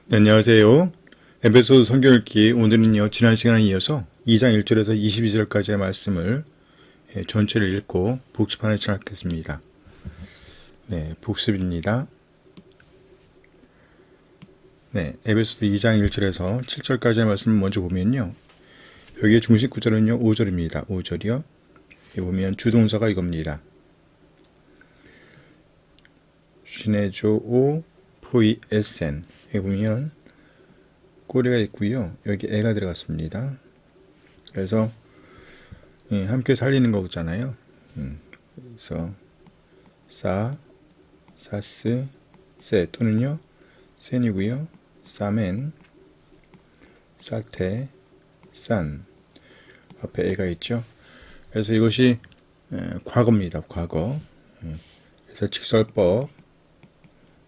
네, 안녕하세요. 에베소서 성경 읽기 오늘은요 지난 시간에 이어서 2장 1절에서 22절까지의 말씀을 전체를 읽고 복습하는 시간 갖겠습니다. 네, 복습입니다. 네, 에베소서 2장 1절에서 7절까지의 말씀을 먼저 보면요, 여기에 중심 구절은요 5절입니다. 5절이요. 여기 보면 주동사가 이겁니다. 시네조오 포이에센. 여기 보면 꼬리가 있고요. 여기 애가 들어갔습니다. 그래서 함께 살리는 거잖아요. 그래서 사스, 세 또는요 센이고요. 사멘, 사테, 산 앞에 애가 있죠. 그래서 이것이 과거입니다. 과거. 그래서 직설법,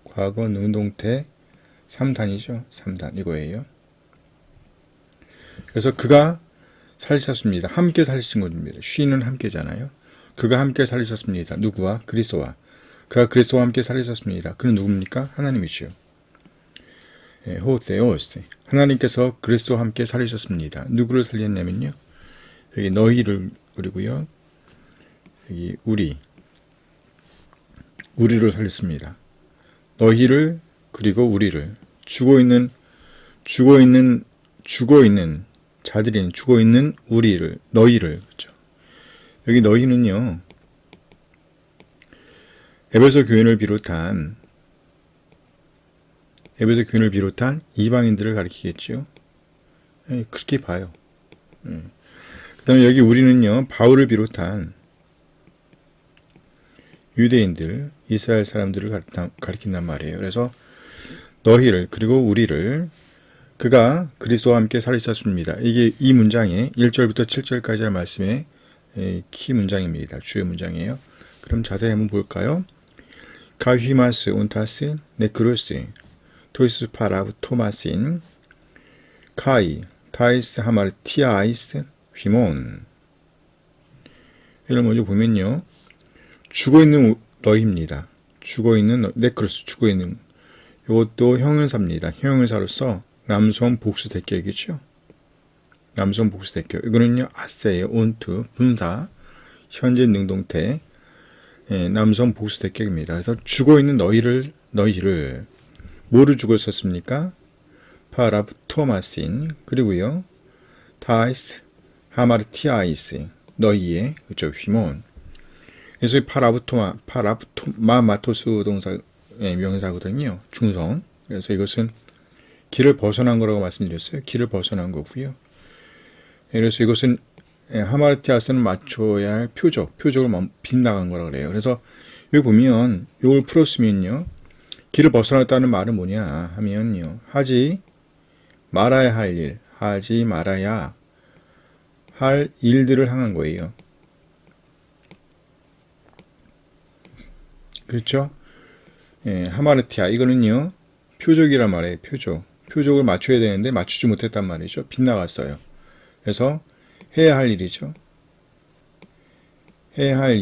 과거 능동태 3단이죠. 3단 이거예요. 그래서 그가 살리셨습니다. 함께 살리신 겁니다. 쉬는 함께잖아요. 그가 함께 살리셨습니다. 누구와? 그리스도와. 그가 그리스도와 함께 살리셨습니다. 그는 누굽니까? 하나님이죠. 호세오스. 하나님께서 그리스도와 함께 살리셨습니다. 누구를 살렸냐면요, 여기 너희를 그리고요, 여기 우리를 살렸습니다. 너희를 그리고 우리를. 죽어있는 자들인 죽어있는 우리를, 너희를. 그렇죠. 여기 너희는요 에베소 교인을 비롯한 이방인들을 가리키겠죠. 그렇게 봐요. 그 다음에 여기 우리는요 바울을 비롯한 유대인들, 이스라엘 사람들을 가리킨단 말이에요. 그래서 너희를 그리고 우리를 그가 그리스도와 함께 살리셨습니다. 이게 이 문장의 1절부터 7절까지의 말씀의 키 문장입니다. 주요 문장이에요. 그럼 자세히 한번 볼까요? 가휘마스 온타스 네크로스 토이스 파라브 토마신 타이스 하마르티아이스 휘몬. 이를 먼저 보면요, 죽어있는 너희입니다. 네크로스, 죽어있는. 이것도 형용사입니다. 형용사로서 남성 복수 대격이죠. 남성 복수 대격. 이거는요 아세요. 온투 분사 현재 능동태 남성 복수 대격입니다. 그래서 죽어있는 너희를 뭐를 죽었었습니까? 파라토마신 그리고요 타이스 하마르티아이스 너희의 그죠 휘몬. 그래서 파라부토마토스 동사 명사거든요. 중성. 그래서 이것은 길을 벗어난 거라고 말씀드렸어요. 길을 벗어난 거고요. 그래서 이것은 하마르티아스는 맞춰야 할 표적을 빗나간 거라고 그래요. 그래서 여기 보면 이걸 풀었으면요, 길을 벗어났다는 말은 뭐냐 하면요, 하지 말아야 할 일들을 향한 거예요. 그렇죠? 하마르티아 이거는요 표적이란 말이에요. 표적을 맞춰야 되는데 맞추지 못했단 말이죠. 빗나갔어요. 그래서 해야 할 일이죠. 해야 할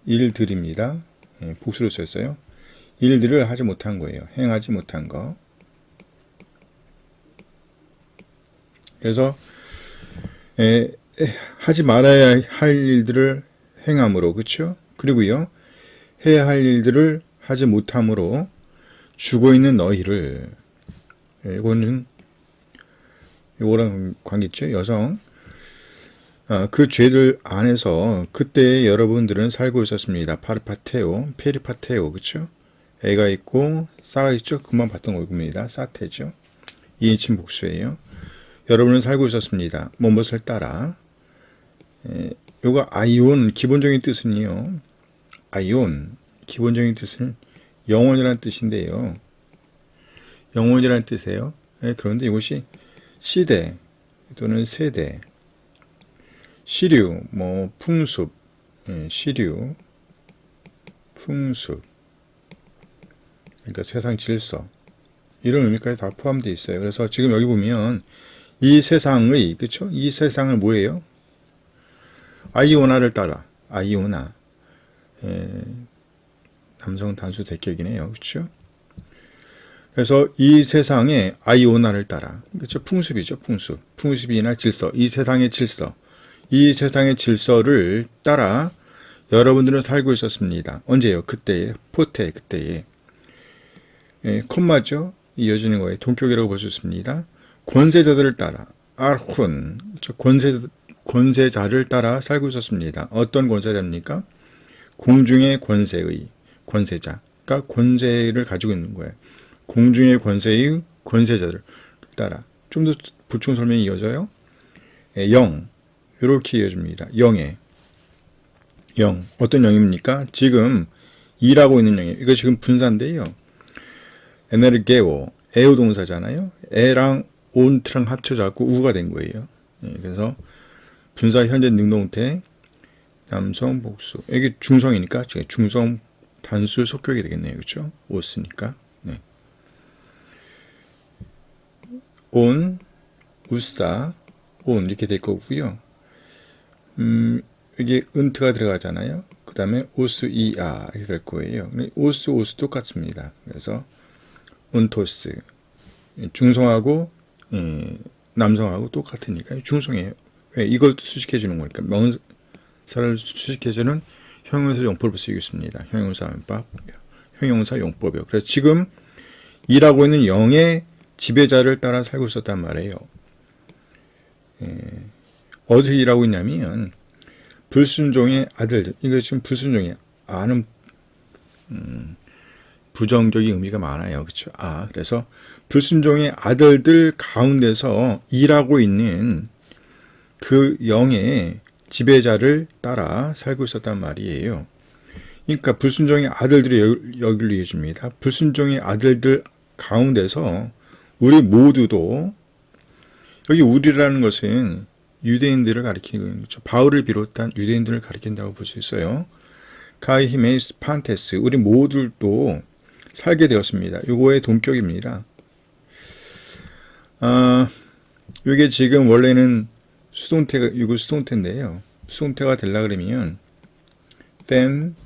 일들입니다. 복수로 썼어요. 일들을 하지 못한 거예요. 행하지 못한 거. 그래서 하지 말아야 할 일들을 행함으로, 그렇죠? 그리고요 해야 할 일들을 하지 못함으로 죽어있는 너희를. 이거랑 관계있죠. 여성. 그 죄들 안에서 그때 여러분들은 살고 있었습니다. 페리파테오, 그렇죠? 애가 있고 싸가 있죠. 금방 봤던 얼굴입니다. 사테죠. 2인칭 복수예요. 여러분은 살고 있었습니다. 무엇을 따라. 요거 아이온 기본적인 뜻은요, 아이온 기본적인 뜻은 영원이라는 뜻인데요. 영원이라는 뜻이에요. 그런데 이것이 시대 또는 세대, 시류, 풍습, 시류, 풍습, 그러니까 세상 질서, 이런 의미까지 다 포함되어 있어요. 그래서 지금 여기 보면 이 세상의, 그렇죠? 이 세상을 뭐예요? 아이오나를 따라. 아이오나. 남성 단수 대격이네요. 그렇죠? 그래서 이 세상에 아이오나를 따라, 그렇죠? 풍습이죠, 풍습. 풍습이나 질서, 이 세상의 질서. 이 세상의 질서를 따라 여러분들은 살고 있었습니다. 언제요? 그때에, 포테, 그때에. 예, 콤마죠? 이어지는 거에 동격이라고 볼 수 있습니다. 권세자들을 따라, 알훈, 그렇죠? 권세자를 따라 살고 있었습니다. 어떤 권세자입니까? 공중의 권세의 권세자가 권세를 가지고 있는 거예요. 공중의 권세의 권세자들 따라. 좀 더 보충 설명이 이어져요. 영, 이렇게 이어집니다. 영의 영, 어떤 영입니까? 지금 일하고 있는 영이에요. 이거 지금 분사인데요. 에네르게오, 에오 동사잖아요. 에랑 온트랑 합쳐져갖고 우가 된 거예요. 그래서 분사 현재 능동태, 남성 복수. 이게 중성이니까 중성 단수 속격이 되겠네요. 그렇죠? 오스니까. 네. 온, 우싸, 온 이렇게 될 거고요. 이게 은트가 들어가잖아요. 그 다음에 오스, 이아 이렇게 될 거예요. 오스, 오스 똑같습니다. 그래서 온토스 중성하고 남성하고 똑같으니까 중성이에요. 왜? 이걸 수식해 주는 거니까. 명사를 수식해 주는 형용사 용법을 쓰겠습니다. 형용사 용법, 형용사 용법이요. 그래서 지금 일하고 있는 영의 지배자를 따라 살고 있었단 말이에요. 어디서 일하고 있냐면 불순종의 아들. 이거 지금 불순종이 아는 부정적인 의미가 많아요. 그렇죠? 그래서 불순종의 아들들 가운데서 일하고 있는 그 영의 지배자를 따라 살고 있었단 말이에요. 그러니까 불순종의 아들들이 여기를 이어집니다. 불순종의 아들들 가운데서 우리 모두도, 여기 우리라는 것은 유대인들을 가리키는 거죠. 바울을 비롯한 유대인들을 가리킨다고 볼 수 있어요. 카이히메이스 판테스, 우리 모두도 살게 되었습니다. 요거의 동격입니다. 이게 지금 원래는 수동태가, 이거 수동태인데요. 수동태가 되려 그러면 then,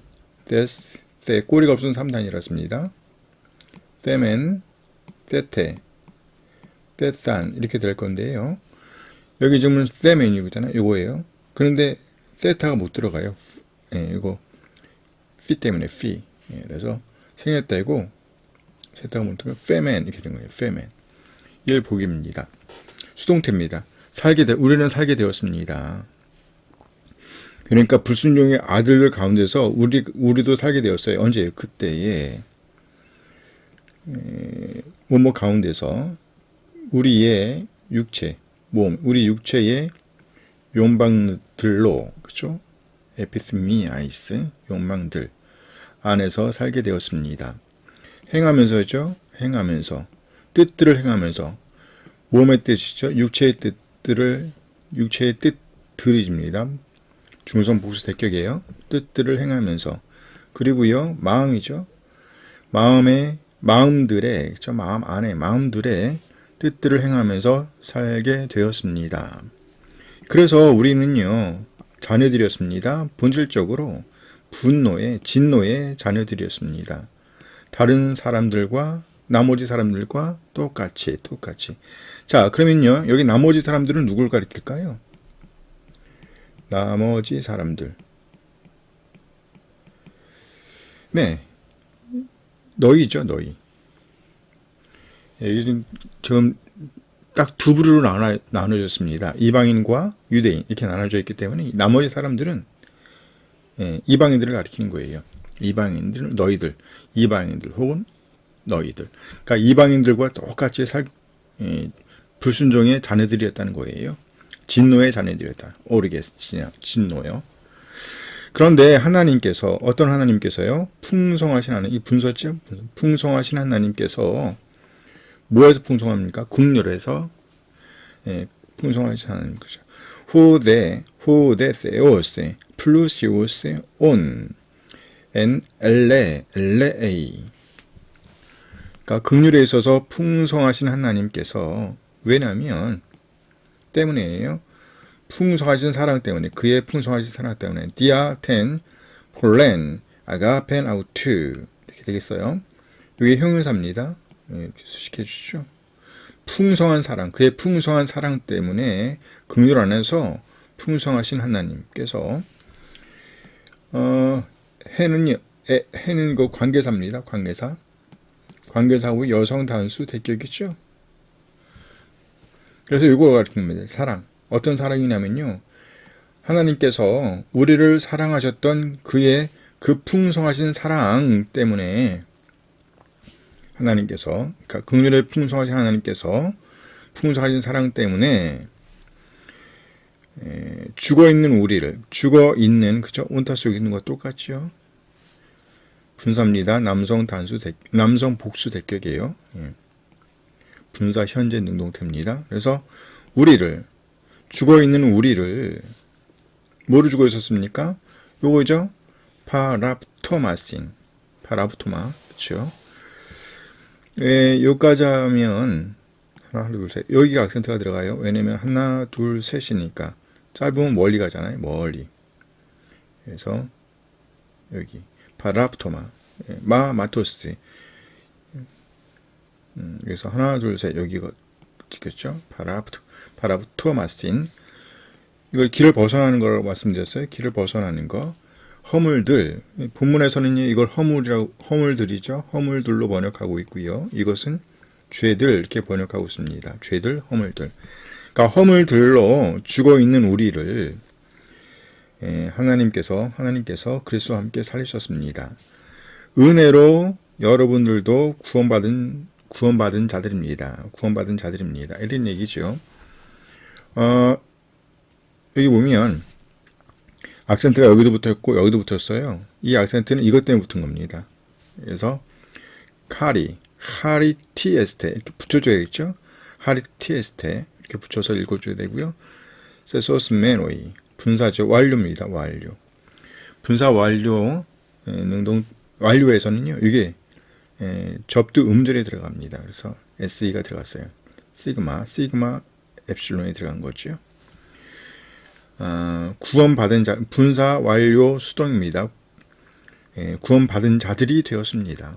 this, that, 꼬리가 없는 3단이라 them and that, that단 이렇게 될 건데요. 여기 지금 them and 이거잖아요. 이거예요. 그런데 that가 못 들어가요. 이거 fee 때문에 fee. 그래서 생겼다고 that가 못 들어가. femen 이렇게 된 거예요. femen. 일복입니다. 수동태입니다. 우리는 살게 되었습니다. 그러니까 불순종의 아들들 가운데서 우리도 살게 되었어요. 언제요? 그때에 뭐뭐 가운데서 우리의 육체, 몸, 우리 육체의 욕망들로, 그렇죠? 에피스미아이스, 욕망들 안에서 살게 되었습니다. 행하면서죠. 행하면서 뜻들을 행하면서 몸의 뜻이죠. 육체의 뜻들입니다. 중성 복수 대격이에요. 뜻들을 행하면서. 그리고요, 마음이죠. 마음들의, 그렇죠? 마음 안에 마음들의 뜻들을 행하면서 살게 되었습니다. 그래서 우리는요, 자녀들이었습니다. 본질적으로 진노의 자녀들이었습니다. 다른 사람들과, 나머지 사람들과 똑같이. 자, 그러면요, 여기 나머지 사람들은 누굴 가리킬까요? 나머지 사람들. 네. 너희죠, 너희. 지금 딱 두 부류로 나눠졌습니다. 이방인과 유대인 이렇게 나눠져 있기 때문에 나머지 사람들은 이방인들을 가리키는 거예요. 이방인들, 너희들, 이방인들 혹은 너희들. 그러니까 이방인들과 똑같이 불순종의 자녀들이었다는 거예요. 진노의 자녀들이었다. 오르게스, 진노요. 그런데 하나님께서, 어떤 하나님께서요? 풍성하신 하나님, 이 분서죠? 풍성하신 하나님께서 뭐에서 풍성합니까? 국률에서 풍성하신 하나님 거죠. 호데 세오세 플루시오세 온 엔 엘레에이. 그러니까 극률에 있어서 풍성하신 하나님께서, 왜냐하면 때문이에요. 풍성하신 사랑 때문에, 그의 풍성하신 사랑 때문에 디아텐 폴렌 아가펜 아우트 이렇게 되겠어요. 이게 형용사입니다. 이렇게 수식해 주시죠. 풍성한 사랑, 그의 풍성한 사랑 때문에 긍휼 안에서 풍성하신 하나님께서 해는 그 관계사입니다. 관계사하고 여성 단수 대격이죠. 그래서 이걸 가르칩니다. 사랑. 어떤 사랑이냐면요. 하나님께서 우리를 사랑하셨던 그의 그 풍성하신 사랑 때문에 하나님께서, 그러니까 긍휼의 풍성하신 하나님께서 풍성하신 사랑 때문에 죽어있는 그죠? 온타 속에 있는 것 똑같죠? 분사입니다. 남성 복수 대격이에요. 분사 현재 능동태입니다. 그래서 죽어있는 우리를 뭐로 죽어 있었습니까? 요거죠? 파랍토마, 그렇죠? 여기까지 하면 하나, 둘, 셋. 여기가 악센트가 들어가요. 왜냐면 하나, 둘, 셋이니까 짧으면 멀리 가잖아요. 멀리. 그래서 여기 파랍토마, 마토스. 그래서 하나, 둘, 셋. 여기가 찍혔죠? 파랍토마스틴. 이걸 길을 벗어나는 거라고 말씀드렸어요. 길을 벗어나는 거. 허물들. 본문에서는 이걸 허물들이죠. 허물들로 번역하고 있고요. 이것은 죄들 이렇게 번역하고 있습니다. 죄들, 허물들. 그러니까 허물들로 죽어 있는 우리를 하나님께서 그리스도와 함께 살리셨습니다. 은혜로 여러분들도 구원받은 자들입니다. 이런 얘기죠. 여기 보면 악센트가 여기도 붙었고 여기도 붙었어요. 이 악센트는 이것 때문에 붙은 겁니다. 그래서 하리 티에스테 이렇게 붙여줘야겠죠. 하리 티에스테 이렇게 붙여서 읽어줘야 되고요. 세소스 메노이 분사죠. 완료입니다. 완료. 분사 완료 완료에서는요. 이게 접두 음절에 들어갑니다. 그래서 SE가 들어갔어요. 시그마 엡실론에 들어간 거죠. 구원받은 자, 분사 완료 수동입니다. 구원받은 자들이 되었습니다.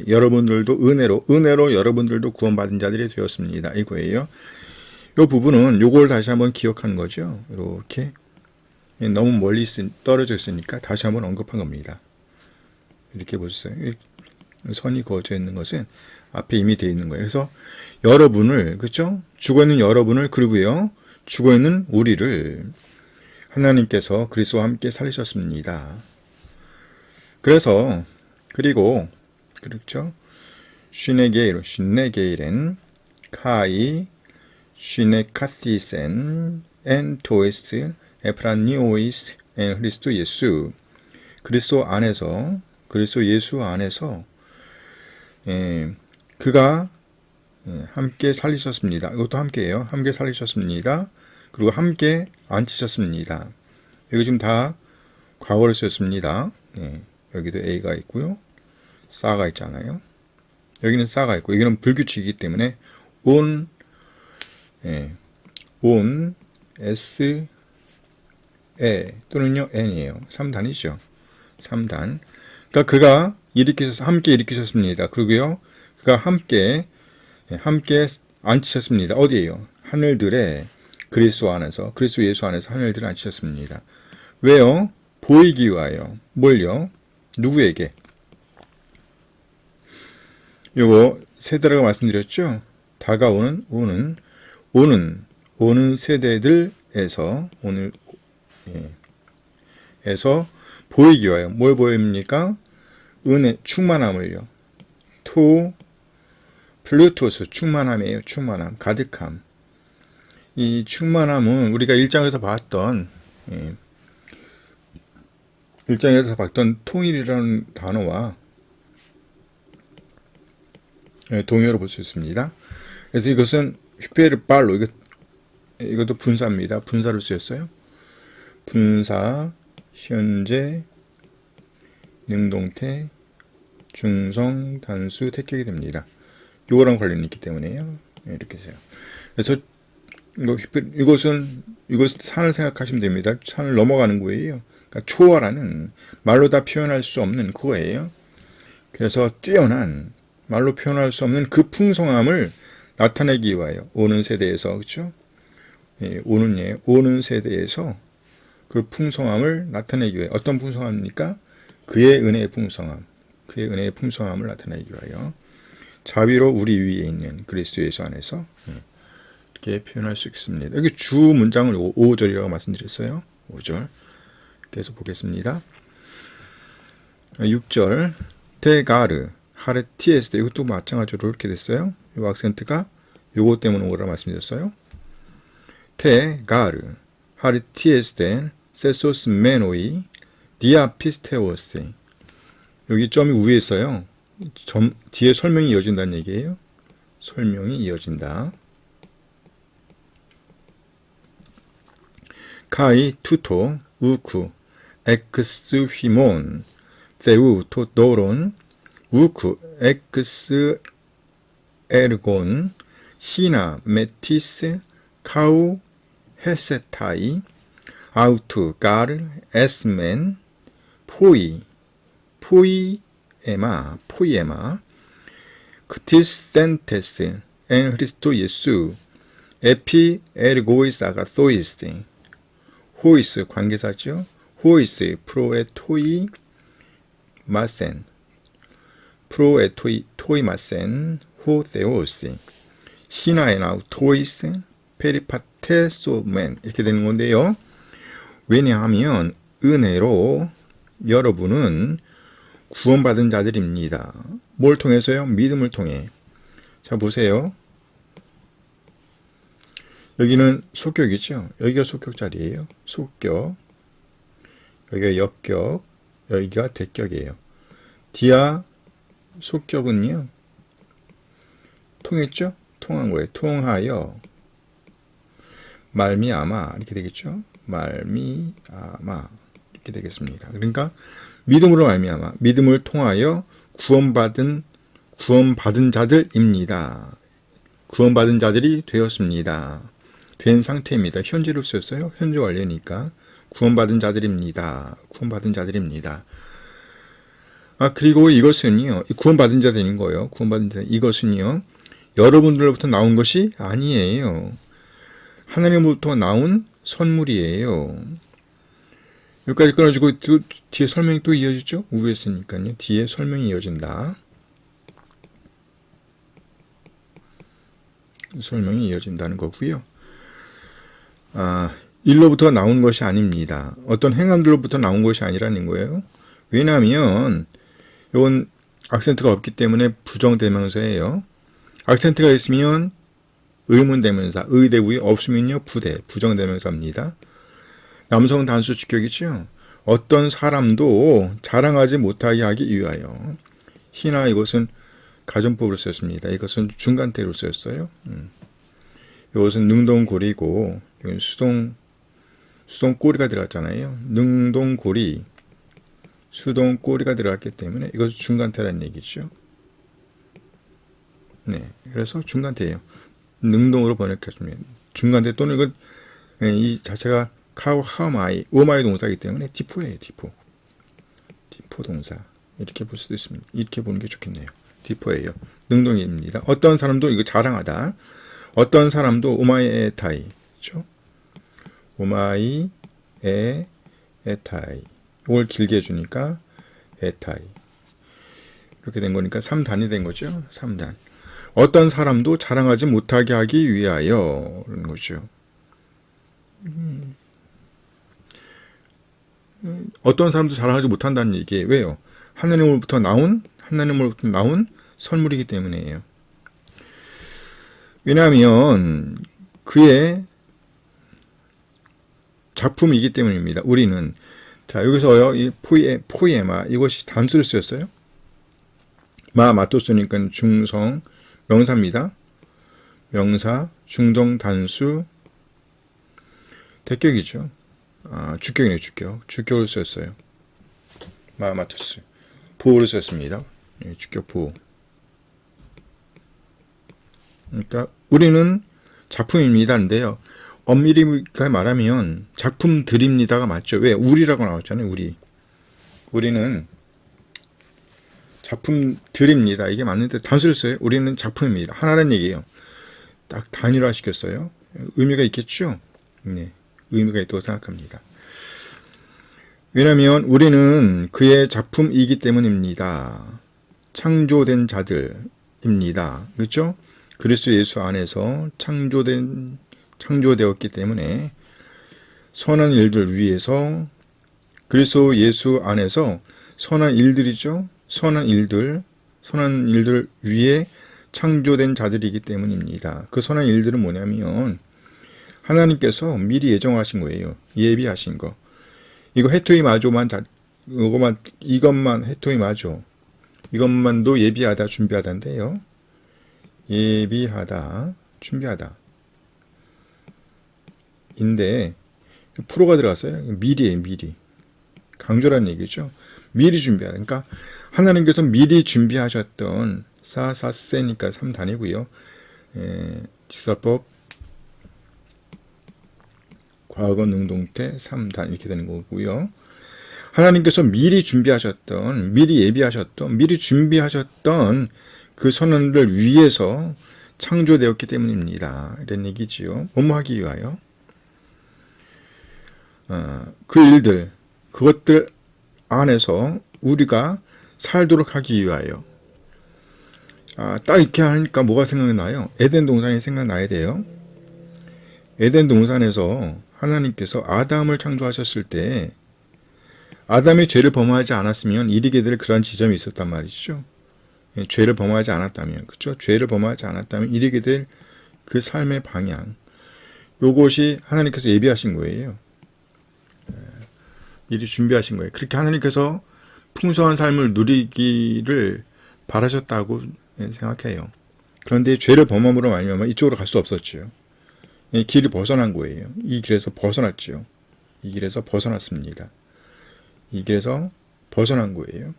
여러분들도 은혜로 여러분들도 구원받은 자들이 되었습니다. 이거예요. 이 부분은 요걸 다시 한번 기억하는 거죠. 이렇게 너무 멀리 떨어져 있으니까 다시 한번 언급한 겁니다. 이렇게 보세요. 선이 그어져 있는 것은 앞에 이미 되어 있는 거예요. 그래서 여러분을, 그렇죠? 죽어있는 여러분을, 그리고요 죽어있는 우리를 하나님께서 그리스도와 함께 살리셨습니다. 그리고 그렇죠? 쉬네게이렌 카이 쉬네카티센 엔 토에스 에프라니오이스 엔 그리스도 예수. 그리스도 예수 안에서 그가 함께 살리셨습니다. 이것도 함께예요. 함께 살리셨습니다. 그리고 함께 앉히셨습니다. 여기 지금 다 과거를 쓰였습니다. 여기도 A가 있고요. 싸가 있잖아요. 여기는 싸가 있고 여기는 불규칙이기 때문에 온 S 에 또는요 N이에요. 3단이죠. 3단. 그러니까 그가 함께 일으키셨습니다. 그리고요 그가 함께 앉히셨습니다. 어디에요? 하늘들에 그리스도 예수 안에서 하늘들을 앉히셨습니다. 왜요? 보이기 위하여. 뭘요? 누구에게? 요거 세대라고 말씀드렸죠? 다가오는 오는 세대들에서 에서 보이기 위하여. 뭘 보입니까? 은혜, 충만함을요. 플루토스, 충만함이에요. 충만함, 가득함. 이 충만함은 우리가 1장에서 봤던 통일이라는 단어와 동의어로 볼 수 있습니다. 그래서 이것은 슈페르발로, 이것도 분사입니다. 분사로 쓰였어요. 분사, 현재, 능동태, 중성, 단수, 택격이 됩니다. 요거랑 관련이 있기 때문에요. 이렇게 해서요. 그래서 이것은 산을 생각하시면 됩니다. 산을 넘어가는 거예요. 그러니까 초월하는, 말로 다 표현할 수 없는 그거예요. 그래서 뛰어난 말로 표현할 수 없는 그 풍성함을 나타내기 위하여 오는 세대에서 그렇죠? 예, 오는 세대에서 그 풍성함을 나타내기 위해 어떤 풍성함입니까? 그의 은혜의 풍성함을 나타내기 위하여 자비로 우리 위에 있는 그리스도 예수 안에서 이렇게 표현할 수 있습니다. 여기 주 문장을 5절이라고 말씀드렸어요. 5절 계속 보겠습니다. 6절 테가르 하르티에스 이것도 마찬가지로 이렇게 됐어요. 이 악센트가 요거 때문에 오라 말씀드렸어요. 테가르 하르티에스 세소스 메노이 디아피스테오스 여기 점이 위에 있어요. 뒤에 설명이 이어진다는 얘기예요. 설명이 이어진다. 카이 투토 우쿠 엑스 휘몬 세우 토도론 우쿠 엑스 에르곤 시나 메티스 카우 헤세타이 아우투 가르 에스멘 포이에마 크티스텐테스 엔 크리스토 예수 에피 에르고이스 아가토이스 호이스 관계사죠. 호이스 프로에토이 마센 토이 마센 호세오스 시나에나우토이스 페리파테소멘 이렇게 되는 건데요. 왜냐하면 은혜로 여러분은 구원받은 자들입니다. 뭘 통해서요? 믿음을 통해. 자 보세요. 여기는 속격이죠. 여기가 속격 자리예요. 속격. 여기가 역격. 여기가 대격이에요. 디아 속격은요. 통했죠? 통한 거예요. 통하여 말미암아 이렇게 되겠죠. 말미암아 이렇게 되겠습니다. 그러니까 믿음으로 말미암아 믿음을 통하여 구원받은 자들입니다. 구원받은 자들이 되었습니다. 된 상태입니다. 현재로 쓰였어요. 현재 완료니까 구원받은 자들입니다. 구원받은 자들입니다. 그리고 이것은요. 구원받은 자 되는 거예요. 구원받은 자 이것은요. 여러분들로부터 나온 것이 아니에요. 하나님으로부터 나온 선물이에요. 여기까지 끊어지고 뒤에 설명이 또 이어지죠? 우에 쓰니까요. 뒤에 설명이 이어진다. 설명이 이어진다는 거고요. 일로부터 나온 것이 아닙니다. 어떤 행함들로부터 나온 것이 아니라는 거예요. 왜냐하면 이건 악센트가 없기 때문에 부정대명사예요. 악센트가 있으면 의문대명사, 의대우에 없으면요 부정대명사입니다. 남성 단수 주격이죠. 어떤 사람도 자랑하지 못하게 하기 위하여. 희나 이것은 가정법으로 쓰였습니다. 이것은 중간태로 쓰였어요. 이것은 능동고리고 이건 수동꼬리가 들어갔잖아요. 능동고리, 수동꼬리가 들어갔기 때문에 이것은 중간태라는 얘기죠. 네, 그래서 중간태예요. 능동으로 번역했습니다. 중간태 또는 이건 이 자체가 하마이, 오마이 동사이기 때문에 디포예요. 디포 동사 이렇게 볼 수도 있습니다. 이렇게 보는 게 좋겠네요. 디포예요. 능동입니다. 어떤 사람도 이거 자랑하다. 어떤 사람도 오마이 에타이, 그렇죠? 오마이 에타이. 이걸 길게 해주니까 에타이. 이렇게 된 거니까 3단이 된 거죠. 3단. 어떤 사람도 자랑하지 못하게 하기 위하여 그런 거죠. 어떤 사람도 자랑하지 못한다는 얘기예요. 왜요? 하나님으로부터 나온 선물이기 때문이에요. 왜냐하면 그의 작품이기 때문입니다. 우리는 자 여기서요 이 포이에마 이것이 단수를 쓰였어요. 마토스니까 중성 명사입니다. 명사 중성 단수 대격이죠. 주격이네요. 주격을 쓰였어요. 마토스 보호를 쓰였습니다. 주격 보호. 그러니까 우리는 작품입니다인데요. 엄밀히 말하면 작품들입니다가 맞죠. 왜? 우리라고 나왔잖아요. 우리는 작품들입니다. 이게 맞는데 단수를 써요. 우리는 작품입니다. 하나라는 얘기예요. 딱 단일화 시켰어요. 의미가 있겠죠? 네, 의미가 있다고 생각합니다. 왜냐하면 우리는 그의 작품이기 때문입니다. 창조된 자들입니다. 그렇죠? 그리스도 예수 안에서 창조되었기 때문에 선한 일들 위해서 그리스도 예수 안에서 선한 일들이죠. 선한 일들 위에 창조된 자들이기 때문입니다. 그 선한 일들은 뭐냐면 하나님께서 미리 예정하신 거예요. 예비하신 거. 이거 해토이 마조만 이것만 해토이 마조. 이것만도 예비하다 준비하다인데요. 예비하다 준비하다. 인데 프로가 들어갔어요. 미리예요, 미리. 강조라는 얘기죠. 미리 준비하다. 그러니까 하나님께서 미리 준비하셨던 사사세니까 3단이고요. 지사법 과거 능동태 3단 이렇게 되는 거고요. 하나님께서 미리 준비하셨던, 미리 예비하셨던, 미리 준비하셨던 그 선언들 위해서 창조되었기 때문입니다. 이런 얘기지요. 뭐뭐 하기 위하여. 그 일들, 그것들 안에서 우리가 살도록 하기 위하여. 딱 이렇게 하니까 뭐가 생각나요? 에덴 동산이 생각나야 돼요. 에덴 동산에서 하나님께서 아담을 창조하셨을 때 아담이 죄를 범하지 않았으면 이르게 될 그런 지점이 있었단 말이죠. 죄를 범하지 않았다면, 그렇죠? 죄를 범하지 않았다면 이르게 될 그 삶의 방향, 요것이 하나님께서 예비하신 거예요. 미리 준비하신 거예요. 그렇게 하나님께서 풍성한 삶을 누리기를 바라셨다고 생각해요. 그런데 죄를 범함으로 말미암아 이쪽으로 갈 수 없었죠. 길이 벗어난 거예요. 이 길에서 벗어났죠. 이 길에서 벗어났습니다. 이 길에서 벗어난 거예요.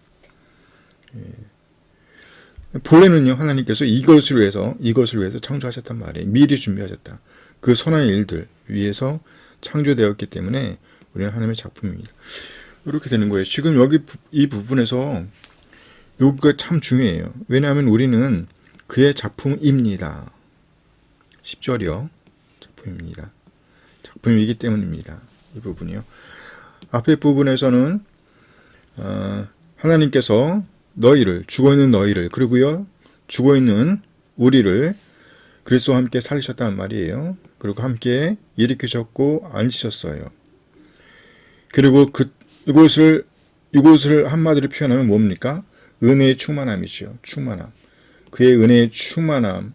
본래는요, 하나님께서 이것을 위해서 창조하셨단 말이에요. 미리 준비하셨다. 그 선한 일들 위해서 창조되었기 때문에 우리는 하나님의 작품입니다. 이렇게 되는 거예요. 지금 여기 이 부분에서 이거 참 중요해요. 왜냐하면 우리는 그의 작품입니다. 10절이요. 작품입니다. 작품이기 때문입니다. 이 부분이요. 앞에 부분에서는 하나님께서 죽어있는 너희를 그리고요 죽어있는 우리를 그리스도와 함께 살리셨다는 말이에요. 그리고 함께 일으키셨고 앉히셨어요. 그리고 이곳을 한마디로 표현하면 뭡니까? 은혜의 충만함이죠. 충만함. 그의 은혜의 충만함,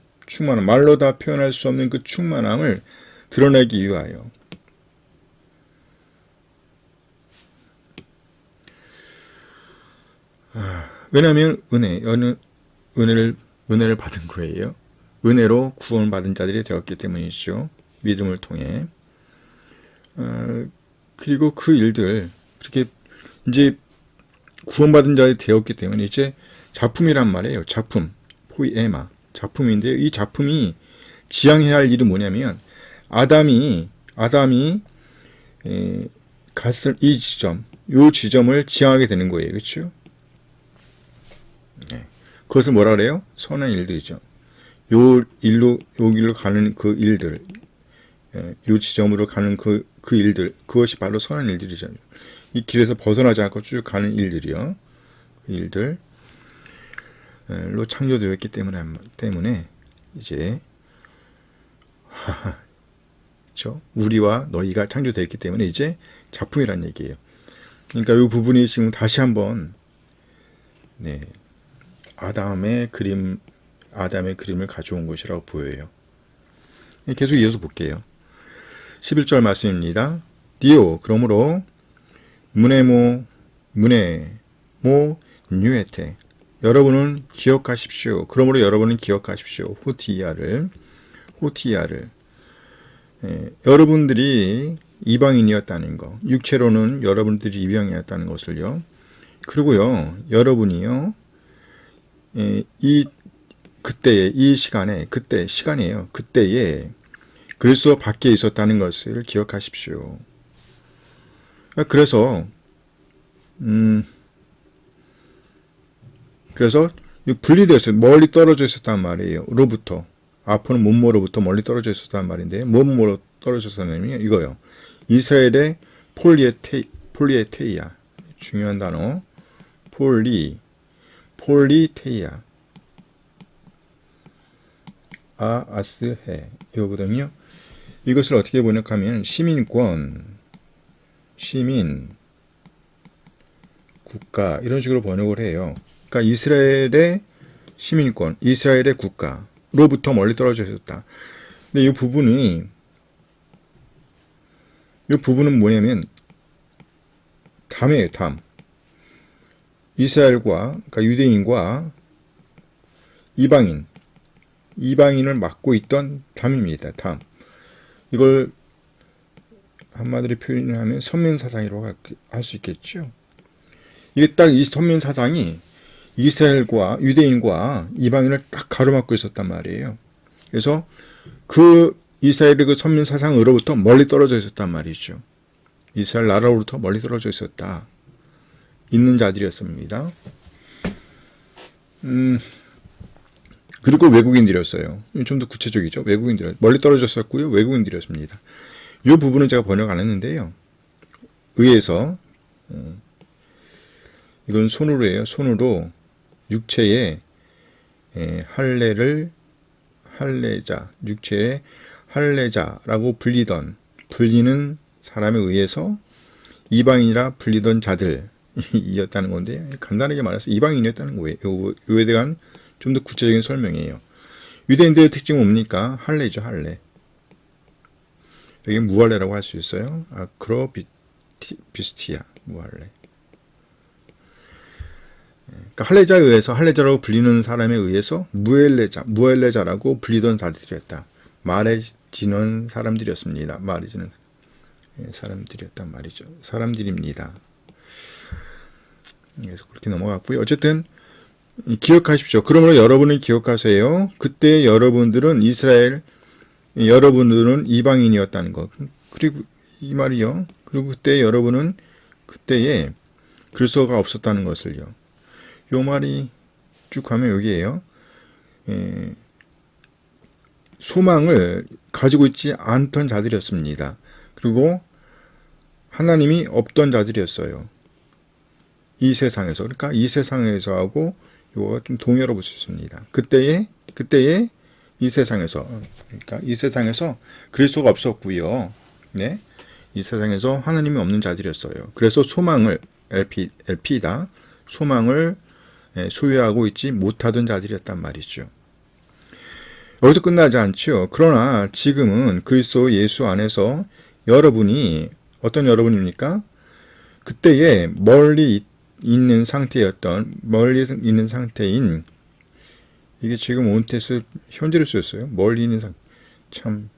말로 다 표현할 수 없는 그 충만함을 드러내기 위하여. 왜냐하면 은혜를 받은 거예요. 은혜로 구원받은 자들이 되었기 때문이죠. 믿음을 통해. 그리고 그 일들, 그렇게 이제 구원받은 자들이 되었기 때문에 이제 작품이란 말이에요. 작품. 포이에마. 작품인데요. 이 작품이 지향해야 할 일은 뭐냐면 아담이 갔을 이 지점을 지향하게 되는 거예요. 그렇죠? 네. 그것을 뭐라 그래요? 선한 일들이죠. 요 길로 가는 그 일들, 요 지점으로 가는 그 일들, 그것이 바로 선한 일들이죠. 이 길에서 벗어나지 않고 쭉 가는 일들이요. 그 일들로 창조되었기 때문에 이제 그렇죠? 우리와 너희가 창조되었기 때문에 이제 작품이란 얘기예요. 그러니까 이 부분이 지금 다시 한번 아담의 그림을 가져온 것이라고 보여요. 계속 이어서 볼게요. 11절 말씀입니다. 디오 그러므로 문에모 뉴에테 여러분은 기억하십시오. 그러므로 여러분은 기억하십시오. 호티야를 여러분들이 이방인이었다는 거, 육체로는 여러분들이 이방인이었다는 것을요. 그리고요, 여러분이요, 시간이에요. 그때에 그리스도 밖에 있었다는 것을 기억하십시오. 그래서 그래서 분리되었어요. 멀리 떨어져 있었단 말이에요. 로부터. 아포는 몸모로부터 멀리 떨어져 있었단 말인데 몸모로 떨어졌었냐면 이거요. 이스라엘의 폴리에테이아. 중요한 단어. 폴리테이아. 아스해. 이거거든요. 이것을 어떻게 번역하면 시민권, 시민, 국가 이런 식으로 번역을 해요. 그러니까 이스라엘의 시민권, 이스라엘의 국가로부터 멀리 떨어져 있었다. 근데 이 부분은 뭐냐면 담이에요, 담. 이스라엘과, 그러니까 유대인과 이방인을 맡고 있던 담입니다, 담. 이걸 한마디로 표현하면 선민사상이라고 할 수 있겠죠. 이게 딱 이 선민사상이 이스라엘과 유대인과 이방인을 딱 가로막고 있었단 말이에요. 그래서 그 이스라엘의 그 선민사상으로부터 멀리 떨어져 있었단 말이죠. 이스라엘 나라로부터 멀리 떨어져 있었다. 있는 자들이었습니다. 그리고 외국인들이었어요. 좀 더 구체적이죠. 멀리 떨어졌었고요. 외국인들이었습니다. 이 부분은 제가 번역 안 했는데요. 의에서 이건 손으로 해요. 손으로 육체의 육체의 할례자라고 불리는 사람에 의해서 이방인이라 불리던 자들이었다는 건데 간단하게 말해서 이방인이었다는 거예요. 이에 대한 좀 더 구체적인 설명이에요. 유대인들의 특징은 뭡니까? 할례죠, 할례. 여기 무할례라고 할 수 있어요. 아크로비스티아, 무할례. 그러니까 할례자에 의해서 할례자라고 불리는 사람에 의해서 무할례자라고 불리던 자들이었다. 말해지는 사람들이었습니다. 말해지는 사람들이었단 말이죠. 사람들입니다. 그래서 그렇게 넘어갔고요. 어쨌든 기억하십시오. 그러므로 여러분은 기억하세요. 그때 여러분들은 여러분들은 이방인이었다는 것. 그리고 이 말이요. 그리고 그때 여러분은 그때에 그리스도가 없었다는 것을요. 요 말이 쭉 하면 여기에요. 소망을 가지고 있지 않던 자들이었습니다. 그리고 하나님이 없던 자들이었어요. 이 세상에서. 그러니까 이 세상에서 하고 요거 좀 동의로 볼 수 있습니다. 그때에 이 세상에서, 그러니까 이 세상에서 그리스도가 없었고요. 네, 이 세상에서 하나님이 없는 자들이었어요. 그래서 소망을 LP다. 소망을 소유하고 있지 못하던 자들이었단 말이죠. 여기서 끝나지 않죠. 그러나 지금은 그리스도 예수 안에서 여러분이 어떤 여러분입니까? 그때에 멀리 있는 상태인 이게 지금 온테스 현재를 쓰였어요. 멀리 있는 참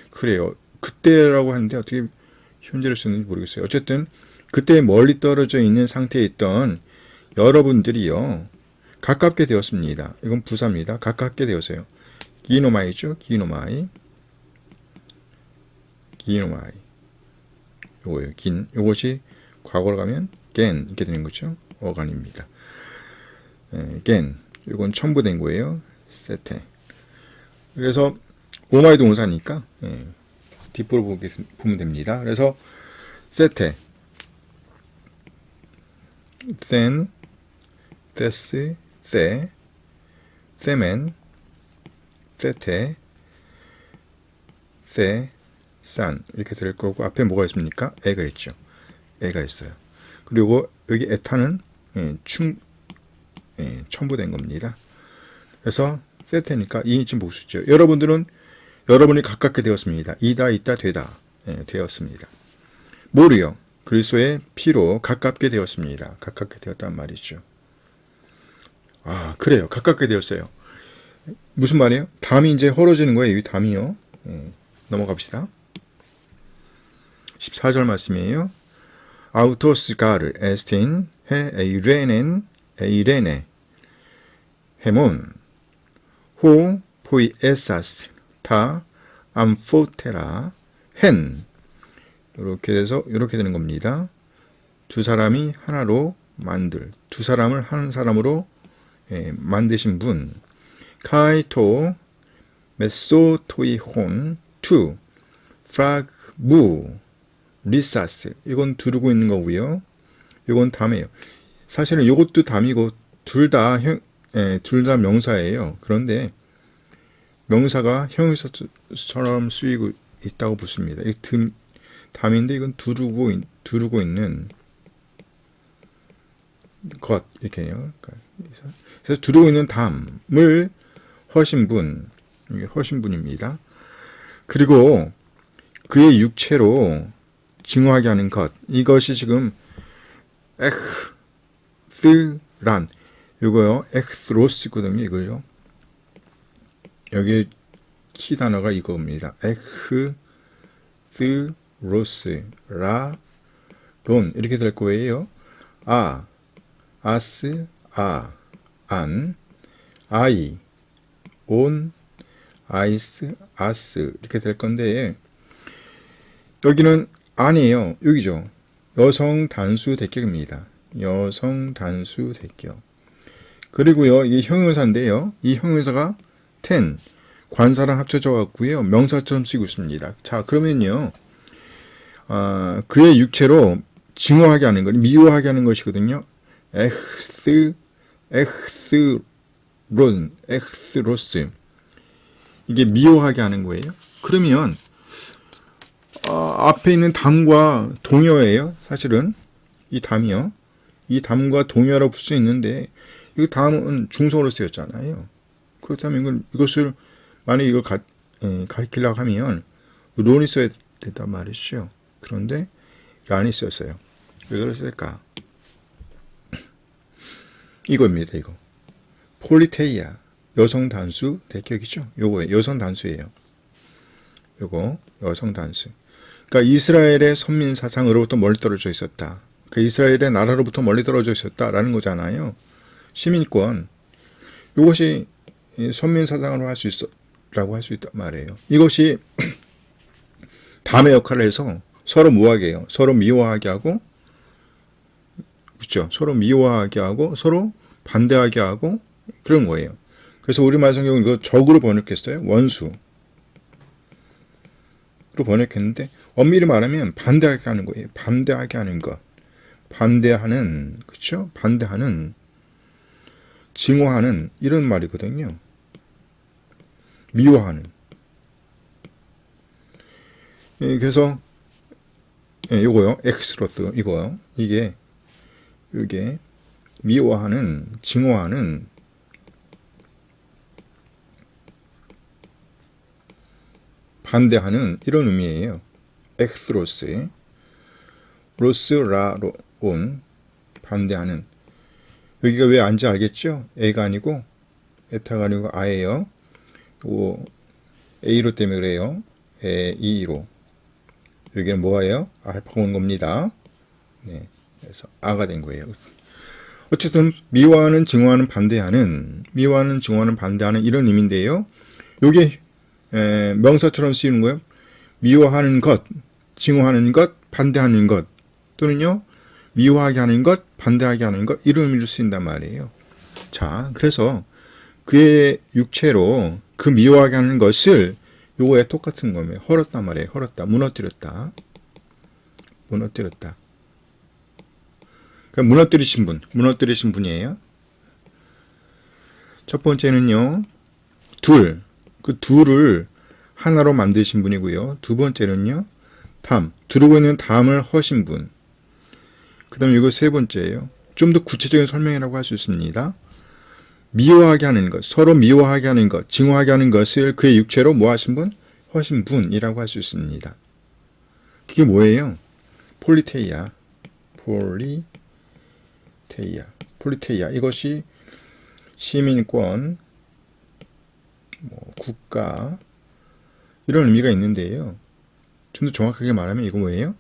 그래요. 그때라고 하는데 어떻게 현재를 쓰는지 모르겠어요. 어쨌든 그때 멀리 떨어져 있는 상태에 있던 여러분들이요. 가깝게 되었습니다. 이건 부사입니다. 가깝게 되었어요. 기노마이죠. 기노마이. 요거예요. 요것이 과거로 가면 겐 이렇게 되는 거죠. 어간입니다. 겐 이건 첨부된 거예요. 세테. 그래서 오마이 동사니까 뒷부분 보면 됩니다. 그래서 세테, then, 데스, 세멘, 세테, 산 이렇게 될 거고 앞에 뭐가 있습니까? 애가 있죠. 애가 있어요. 그리고 여기 에타는 첨부된 겁니다. 그래서 세테니까 이인칭 복수죠. 여러분이 가깝게 되었습니다. 이다, 있다, 되다 되었습니다. 뭐로요? 그리스도의 피로 가깝게 되었습니다. 가깝게 되었단 말이죠. 아, 그래요. 가깝게 되었어요. 무슨 말이에요? 담이 이제 헐어지는 거예요. 이 담이요. 넘어갑시다. 14절 말씀이에요. 아우토스 가르 에스틴 헤 에이레네 헤몬 호 포이에사스 타 암포테라 헨 이렇게 되는 겁니다. 두 사람이 하나로 만들, 두 사람을 한 사람으로 만드신 분. 카이토 메소토이혼 투 프라그무 리사스. 이건 두르고 있는 거고요. 이건 담이에요. 사실은 이것도 담이고 둘 다 명사예요. 그런데 명사가 형용사처럼 쓰이고 있다고 붙습니다. 이 담인데 이건 두르고 있는 것 이렇게요. 그래서 두르고 있는 담을 허신 분, 이게 허신 분입니다. 그리고 그의 육체로 증오하게 하는 것, 이것이 지금 엑스란 이거요, 엑스로스거든요. 이거요. 여기 키 단어가 이겁니다. 엑스로스 라론 이렇게 될 거예요. 아스, 안, 아이, 온, 아이스, 아스 이렇게 될 건데 여기는 아니에요. 여기죠. 여성 단수 대격입니다. 여성 단수 대격. 그리고요, 이게 형용사인데요. 이 형용사가 ten, 관사랑 합쳐져 갖고요, 명사처럼 쓰이고 있습니다. 자, 그러면요, 그의 육체로 증오하게 하는 것, 미워하게 하는 것이거든요. 엑스로스. 이게 미워하게 하는 거예요. 그러면 앞에 있는 담과 동여예요. 사실은 이 담이요. 이 담과 동여라고 붙여 있는데 이 담은 중성으로 쓰였잖아요. 그렇다면 이것을 만약 이걸 가리키려고 하면 론이 써야 된단 말이죠. 그런데 란이 썼어요. 왜 그랬을까? 이겁니다. 이거 폴리테이아 여성 단수 대격이죠. 요거예요. 여성 단수예요. 요거 여성 단수. 그러니까 이스라엘의 선민 사상으로부터 멀리 떨어져 있었다. 그 이스라엘의 나라로부터 멀리 떨어져 있었다라는 거잖아요. 시민권. 이것이 선민 사상으로 할 수 있어라고 할 수 있단 말이에요. 이것이 담의 역할을 해서 서로 뭐하게 해요. 서로 미워하게 하고, 그렇죠. 서로 미워하게 하고, 서로 반대하게 하고 그런 거예요. 그래서 우리말 성경은 이거 적으로 번역했어요. 원수로 번역했는데 엄밀히 말하면 반대하게 하는 거예요. 반대하게 하는 것. 반대하는, 그렇죠? 반대하는, 증오하는 이런 말이거든요. 미워하는. 그래서 요거요. 엑스로스 이거요. 이게 미워하는, 증오하는, 반대하는 이런 의미예요. 엑스로스, 로스라론, 반대하는. 여기가 왜 안지 알겠죠? 에가 아니고 에타가 아니고 아예요. 요 A로 때문에 그래요. E로. 여기는 뭐예요? 알파가 온 겁니다. 네, 그래서 아가 된 거예요. 어쨌든 미워하는, 증오하는, 반대하는, 미워하는, 증오하는, 반대하는 이런 의미인데요. 요게 명사처럼 쓰이는 거예요. 미워하는 것, 증오하는 것, 반대하는 것, 또는요 미워하게 하는 것, 반대하게 하는 것 이런 의미로 쓰인단 말이에요. 자, 그래서 그의 육체로 그 미워하게 하는 것을 요거에 똑같은 거면 헐었단 말이에요. 헐었다, 무너뜨렸다. 그러니까 무너뜨리신 분이에요. 첫 번째는요, 그 둘을 하나로 만드신 분이고요. 두 번째는요, 두르고 있는 담을 허신 분. 그 다음에 이거 세 번째예요. 좀 더 구체적인 설명이라고 할 수 있습니다. 미워하게 하는 것, 서로 미워하게 하는 것, 증오하게 하는 것을 그의 육체로 뭐 하신 분? 허신 분이라고 할 수 있습니다. 그게 뭐예요? 폴리테이아. 이것이 시민권, 국가 이런 의미가 있는데요. 좀 더 정확하게 말하면 이거 뭐예요?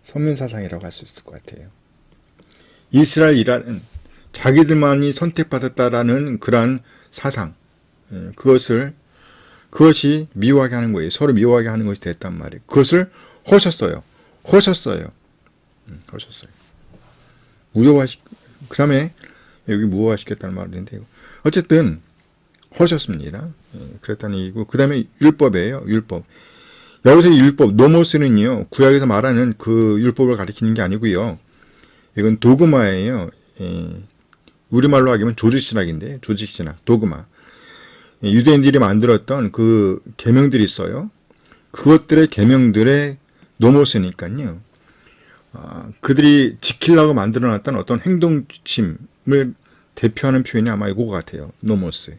선민사상이라고 할 수 있을 것 같아요. 이스라엘이라는 자기들만이 선택받았다라는 그러한 사상, 그것이 미워하게 하는 거예요. 서로 미워하게 하는 것이 됐단 말이에요. 그것을 허셨어요. 허셨어요. 허셨어요. 그 다음에 여기 무효화시켰다는 말이 있는데, 어쨌든, 허셨습니다. 그랬다는 얘기고, 그 다음에 율법이에요. 율법. 여기서 이 율법, 노모스는요, 구약에서 말하는 그 율법을 가리키는 게 아니고요. 이건 도그마예요. 우리말로 하기면 조직신학인데, 조직신학, 도그마. 유대인들이 만들었던 그 계명들이 있어요. 그것들의 계명들의 노모스니까요. 그들이 지키려고 만들어놨던 어떤 행동지침을 대표하는 표현이 아마 이거 같아요. 노모스.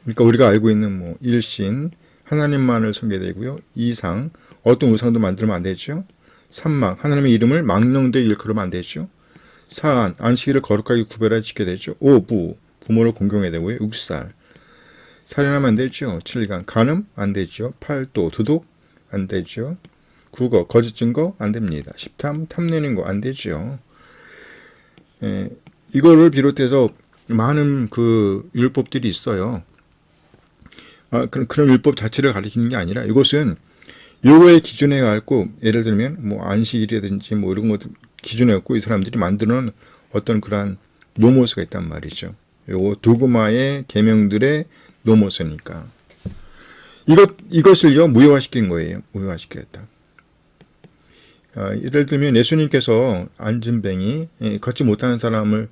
그러니까 우리가 알고 있는 뭐 일신, 하나님만을 섬겨야 되고요. 이상, 어떤 우상도 만들면 안 되죠. 삼망, 하나님의 이름을 망령되게 일컬으면 안 되죠. 사안, 안식일을 거룩하게 구별하여 지켜야 되죠. 오부, 부모를 공경해야 되고요. 육살, 살인하면 안 되죠. 칠간, 간음 안 되죠. 팔도, 도둑 안 되죠. 국어, 거짓 증거 안 됩니다. 십탐, 탐내는 거 안 되죠. 이거를 비롯해서 많은 그 율법들이 있어요. 그런 율법 자체를 가리키는 게 아니라 이것은 요거의 기준에 갖고, 예를 들면 뭐 안식일이라든지 뭐 이런 것 기준에 갖고 이 사람들이 만드는 어떤 그러한 노모스가 있단 말이죠. 요거 도그마의 계명들의 노모스니까 이것을요 무효화시킨 거예요. 무효화시켰다. 예를 들면 예수님께서 안진뱅이 걷지 못하는 사람을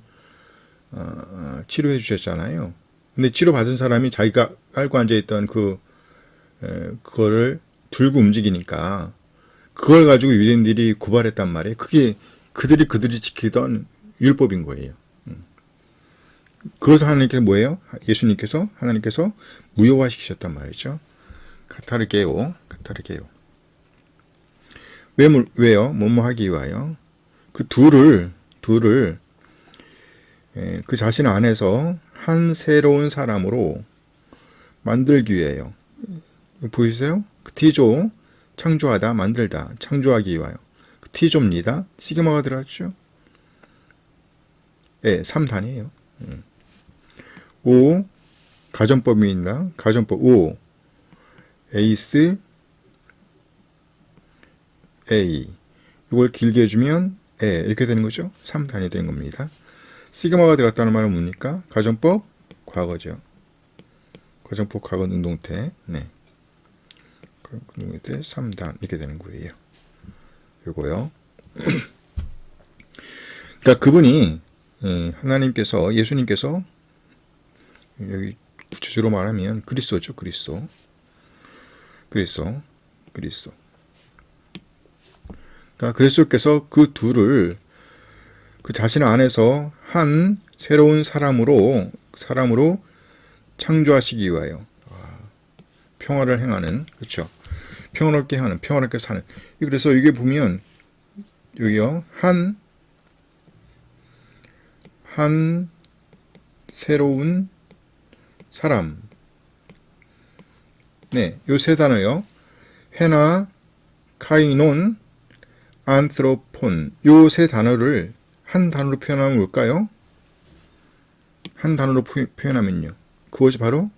치료해 주셨잖아요. 근데 치료받은 사람이 자기가 깔고 앉아있던 그거를 들고 움직이니까 그걸 가지고 유대인들이 고발했단 말이에요. 그게 그들이 지키던 율법인 거예요. 그것을 하나님께서 무효화시키셨단 말이죠. 카타르게오. 왜요? 뭐뭐 하기 위하여. 그 둘을 그 자신 안에서 한 새로운 사람으로 만들기 위해요. 보이세요? 그 티조, 창조하다, 만들다, 창조하기 위하여. 그 티조입니다. 시그마가 들어갔죠? 3단이에요. 오, 가정법이 있나? 가정법 오, 에이스, A. 이걸 길게 해주면 이렇게 되는 거죠. 3단이 되는 겁니다. 시그마가 들어갔다는 말은 뭡니까? 가정법 과거죠. 가정법 과거 능동태. 네. 능동태 3단 이렇게 되는 거예요. 요거요. 그러니까 그분이 하나님께서 예수님께서 여기 구체적으로 말하면 그리스도죠. 그리스도. 그러니까 그리스도께서 그 둘을 그 자신 안에서 한 새로운 사람으로 창조하시기 위하여 평화를 행하는, 그렇죠? 평화롭게 사는. 그래서 이게 보면 여기요, 한 새로운 사람. 네, 요 세 단어요. 헤나, 카이논, 안트로폰. 요 세 단어를 한 단어로 표현하면 뭘까요? 한 단어로 표현하면요. 그것이 바로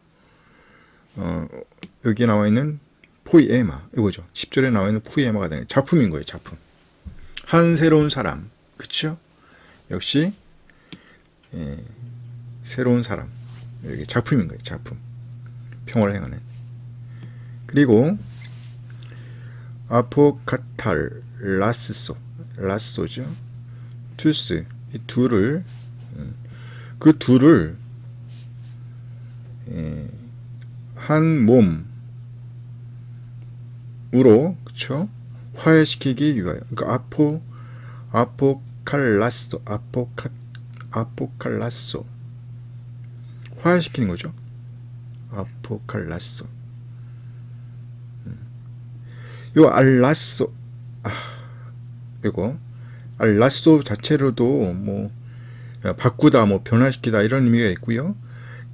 여기에 나와 있는 포이에마, 이거죠. 10절에 나와 있는 포이에마가 되는 작품인 거예요. 작품. 한 새로운 사람. 그쵸? 역시 새로운 사람. 여기 작품인 거예요. 작품. 평화를 행하는. 그리고 아포카탈 라스소죠. 투스. 이 둘을 그 둘을 한 몸으로, 그쵸? 화해시키기 위하여. 그러니까 아포칼라소. 화해시키는 거죠. 아포칼라소. 요 알라소. 이거 알라소 자체로도 뭐 바꾸다, 뭐 변화시키다 이런 의미가 있고요.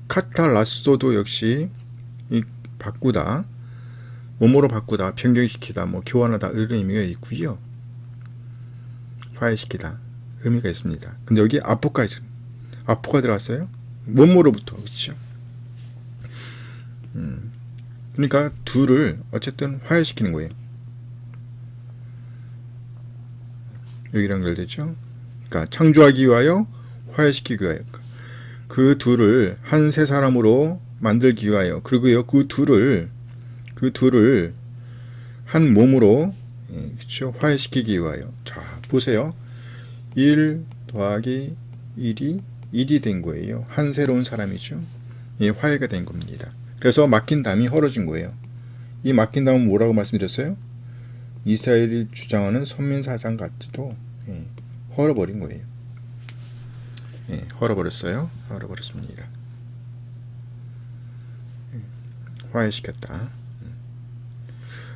카탈라소도 역시 이 바꾸다, 몸으로 바꾸다, 변경시키다, 뭐 교환하다 이런 의미가 있고요. 화해시키다 의미가 있습니다. 근데 여기 아포가 들어갔어요. 몸으로부터, 그렇죠? 그러니까 둘을 어쨌든 화해시키는 거예요. 여기랑 연결되죠? 그러니까 창조하기 위하여 화해시키기 위하여 그 둘을 한 세 사람으로 만들기 위하여 그리고요 그 둘을 한 몸으로 그렇죠? 화해시키기 위하여. 자 보세요. 1 더하기 1이 된 거예요. 한 새로운 사람이죠. 예, 화해가 된 겁니다. 그래서 맡긴 담이 헐어진 거예요. 이 맡긴 담은 뭐라고 말씀드렸어요? 이스라엘이 주장하는 선민사상 같지도 헐어버린 거예요. 헐어버렸어요. 헐어버렸습니다. 화해시켰다.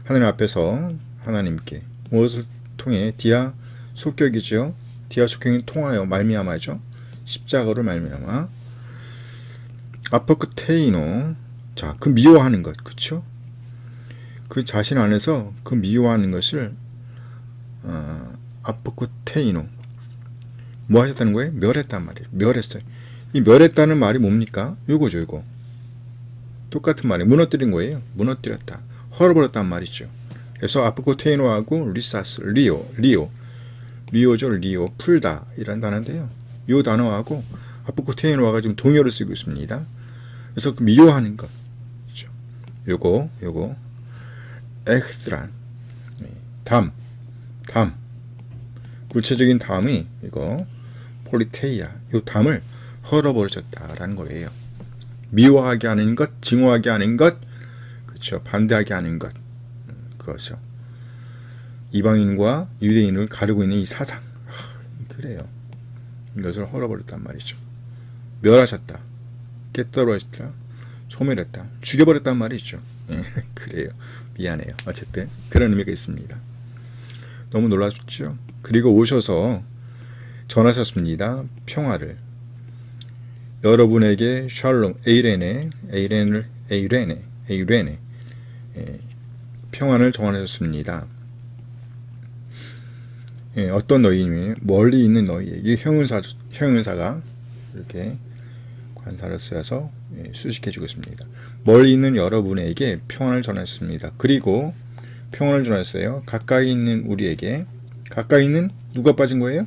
하나님 앞에서 하나님께 무엇을 통해 디아 속격이죠. 디아 속격이 통하여 말미암아죠. 십자가로 말미암아 아포크테이노. 자, 그 미워하는 것, 그렇죠? 그 자신 안에서 그 미워하는 것을 아포크테이노 뭐 하셨다는 거예요? 멸했단 말이에요. 멸했어요. 이 멸했다는 말이 뭡니까? 요거죠, 요거. 똑같은 말이에요. 무너뜨린 거예요. 무너뜨렸다. 헐어버렸단 말이죠. 그래서 아포크테이노하고 리사스, 리오죠, 리오, 풀다 이란 단어인데요. 이 단어하고 아포크테이노가 지금 동요를 쓰고 있습니다. 그래서 그 미워하는 것, 그렇죠? 요거, 엑스란, 담, 구체적인 담이 이거 폴리테이아, 요 담을 헐어버렸다라는 거예요. 미워하게 하는 것, 증오하게 하는 것, 그렇죠? 반대하게 하는 것, 그것이요. 이방인과 유대인을 가르고 있는 이 사상, 그래요. 이것을 헐어버렸단 말이죠. 멸하셨다, 깨뜨려하셨다, 소멸했다, 죽여버렸단 말이죠. 그래요. 미안해요. 어쨌든 그런 의미가 있습니다. 너무 놀랍죠? 그리고 오셔서 전하셨습니다. 평화를. 여러분에게 샬롬, 에이레네, 평안을 전하셨습니다. 어떤 너희니? 멀리 있는 너희에게 형용사가 이렇게 관사를 쓰여서 수식해주고 있습니다. 멀리 있는 여러분에게 평안을 전하셨습니다. 그리고 평안을 전하셨어요. 가까이 있는 우리에게. 가까이 있는 누가 빠진 거예요?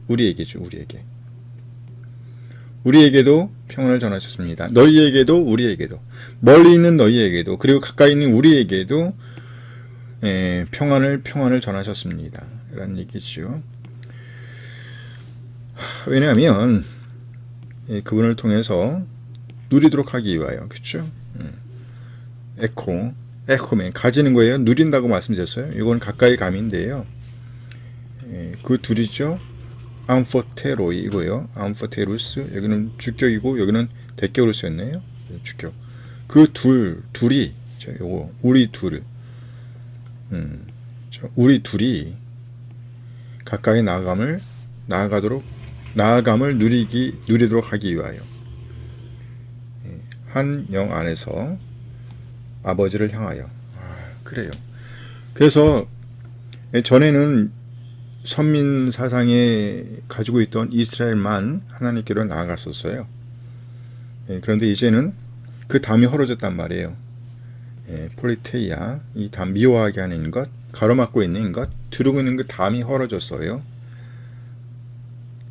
우리에게죠. 우리에게도 평안을 전하셨습니다. 너희에게도 우리에게도 멀리 있는 너희에게도 그리고 가까이 있는 우리에게도 평안을 전하셨습니다. 라는 얘기죠. 왜냐하면 그분을 통해서 누리도록 하기 위하여, 그렇죠? 에코맨 가지는 거예요. 누린다고 말씀드렸어요. 이건 가까이 감인데요. 그 둘이죠. 암포테로이 이거예요. 암포테루스, 여기는 주격이고 여기는 대격으로 쓰였네요. 주격. 그 둘이 요거 우리 둘이 가까이 나아감을 누리도록 하기 위하여 한 영 안에서 아버지를 향하여. 그래요. 그래서 전에는 선민 사상에 가지고 있던 이스라엘만 하나님께로 나아갔었어요. 그런데 이제는 그 담이 헐어졌단 말이에요. 폴리테이아, 이 담 미워하게 하는 것, 가로막고 있는 것, 두르고 있는 그 담이 헐어졌어요.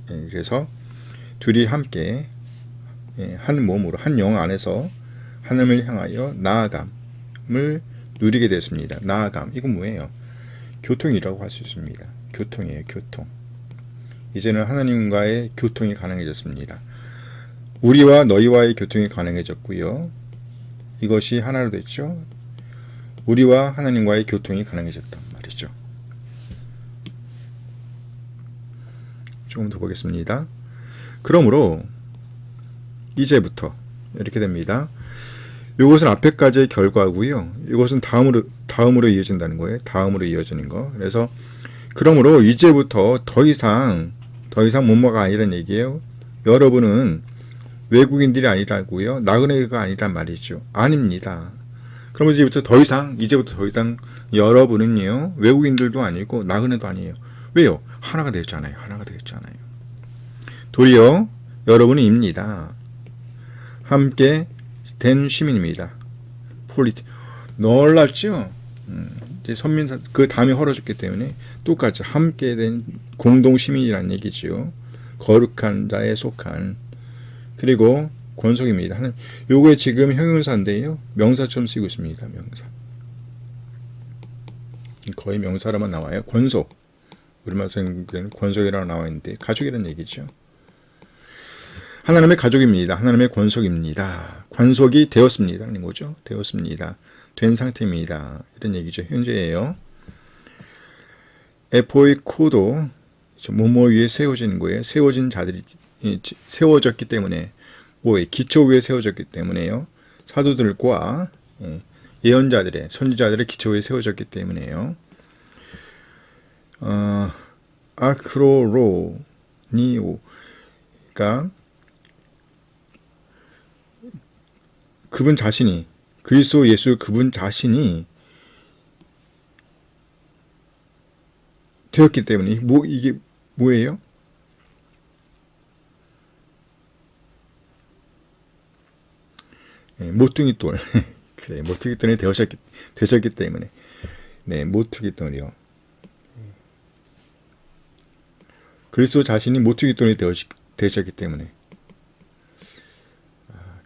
그래서 둘이 함께 한 몸으로 한 영 안에서 하나님을 향하여 나아감을 누리게 됐습니다. 나아감, 이건 뭐예요? 교통이라고 할 수 있습니다. 교통이에요. 교통. 이제는 하나님과의 교통이 가능해졌습니다. 우리와 너희와의 교통이 가능해졌고요. 이것이 하나로 됐죠. 우리와 하나님과의 교통이 가능해졌단 말이죠. 조금 더 보겠습니다. 그러므로 이제부터 이렇게 됩니다. 이것은 앞에까지의 결과고요. 이것은 다음으로 이어진다는 거예요. 다음으로 이어지는 거. 그래서 그러므로 이제부터 더 이상 못모가 아니라는 얘기예요. 여러분은 외국인들이 아니라고요. 나그네가 아니란 말이죠. 아닙니다. 그러면 이제부터 더 이상 여러분은요. 외국인들도 아니고 나그네도 아니에요. 왜요? 하나가 되었잖아요. 도리어 여러분입니다. 함께 된 시민입니다. 놀랍죠? 이제 선민사 그 다음에 헐어졌기 때문에 똑같이 함께 된 공동 시민이라는 얘기지요. 거룩한 자에 속한. 그리고 권속입니다. 요게 지금 형용사인데요. 명사처럼 쓰이고 있습니다. 명사. 거의 명사로만 나와요. 권속. 우리말에서는 권속이라고 나와 있는데 가족이라는 얘기죠. 하나님의 가족입니다. 하나님의 권속입니다. 권속이 되었습니다. 하는 거죠. 되었습니다. 된 상태입니다. 이런 얘기죠. 현재예요. 에포의 코도 뭐뭐 위에 세워지는 거예요. 세워진 자들이 세워졌기 때문에 뭐에 기초 위에 세워졌기 때문에요. 사도들과 예언자들의 선지자들의 기초 위에 세워졌기 때문에요. 아크로로니오 그러니까 그분 자신이 그리스도 예수 그분 자신이 되었기 때문에 이게 뭐예요? 모퉁이 돌. 그래, 모퉁이 돌이 되셨기 때문에. 네, 모퉁이 돌이요. 그리스도 자신이 모퉁이 돌이 되셨기 때문에.